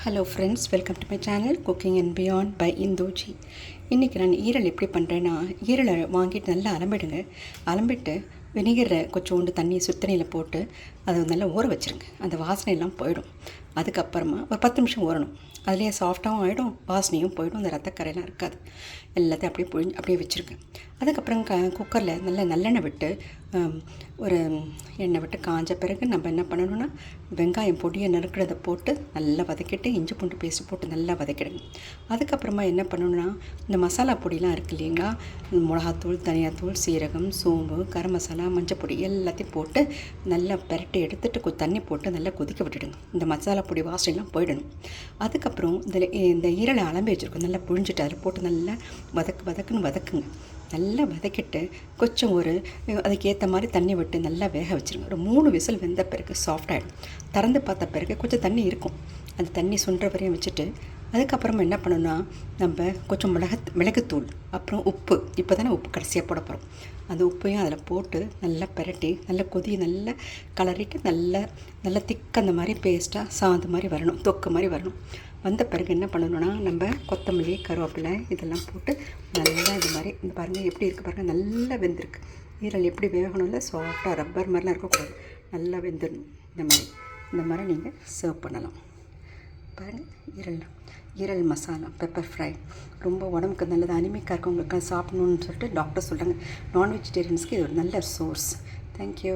Hello friends, welcome to my channel Cooking.and Beyond by.Indu.G. இன்றைக்கி நான் ஈரல் எப்படி பண்ணுறேன்னா, ஈரலை வாங்கிட்டு நல்லா அலம்பிட்டு வினிகரை கொஞ்சோண்டு தண்ணி சுத்தணியில் போட்டு அதை நல்லா ஊற வச்சுருங்க. அந்த வாசனையெல்லாம் போயிடும். அதுக்கப்புறமா ஒரு 10 நிமிஷம் ஊறணும். அதுலேயே சாஃப்டாகவும் ஆகிடும், வாசனையும் போயிடும், அந்த ரத்தக்கரையெல்லாம் இருக்காது. எல்லாத்தையும் அப்படியே வச்சுருங்க. அதுக்கப்புறம் குக்கரில் நல்லா நல்லெண்ணெய் விட்டு ஒரு எண்ணெய் விட்டு காஞ்ச பிறகு நம்ம என்ன பண்ணணும்னா, வெங்காயம் பொடியை நறுக்கிறத போட்டு நல்லா வதக்கிட்டு இஞ்சி பூண்டு பேஸ்ட் போட்டு நல்லா வதக்கிடுங்க. அதுக்கப்புறமா என்ன பண்ணணும்னா, இந்த மசாலா பொடியெலாம் இருக்குது இல்லைங்களா, மிளகாத்தூள், தனியாத்தூள், சீரகம், சோம்பு, கரம் மசாலா, மஞ்சள் பொடி எல்லாத்தையும் போட்டு நல்லா பெரட்டி எடுத்துகிட்டு தண்ணி போட்டு நல்லா கொதிக்க விட்டுடுங்க. இந்த மசாலா பொடி வாசனைலாம் போயிடணும். அதுக்கப்புறம் இந்த ஈரலை அலம்பி வச்சுருக்கோம், நல்லா புழிஞ்சிட்டு அதில் போட்டு நல்லா வதக்குங்க. நல்லா வதக்கிட்டு கொஞ்சம் அதுக்கேற்ற மாதிரி தண்ணி விட்டு நல்லா வேக வச்சுருங்க. ஒரு 3 விசில் வெந்த பிறகு சாஃப்டாகிடும். திறந்து பார்த்த பிறகு கொஞ்சம் தண்ணி இருக்கும், அந்த தண்ணி சுண்டுற வரையும் வச்சுட்டு அதுக்கப்புறமா என்ன பண்ணணும்னா, நம்ம கொஞ்சம் மிளகுத்தூள், அப்புறம் உப்பு, இப்போ தானே உப்பு கடைசியாக போட போகிறோம், அந்த உப்பையும் அதில் போட்டு நல்லா பெரட்டி நல்லா நல்லா கலரிட்டு நல்லா திக்க அந்த மாதிரி பேஸ்ட்டாக சாந்து மாதிரி வரணும், தொக்கு மாதிரி வரணும். வந்த பிறகு என்ன பண்ணணும்னா, நம்ம கொத்தமல்லி, கருவேப்பிலை இதெல்லாம் போட்டு நல்லா இது மாதிரி இந்த பாருங்கள் எப்படி இருக்குது பாருங்கள், நல்லா வெந்திருக்கு. ஈரல் எப்படி வேகணும்ல, சாஃப்டாக ரப்பர் மாதிரிலாம் இருக்கக்கூடாது, நல்லா வெந்துடணும். இந்த மாதிரி நீங்கள் சர்வ் பண்ணலாம். பாருங்கள், ஈரல் மசாலா பெப்பர் ஃப்ரை ரொம்ப உடம்புக்கு நல்லது. அனிமிக்காக இருக்கவங்களுக்கு சாப்பிடணுன்னு சொல்லிட்டு டாக்டர் சொல்கிறாங்க. நான் வெஜிடேரியன்ஸ்க்கு இது ஒரு நல்ல சோர்ஸ். தேங்க்யூ.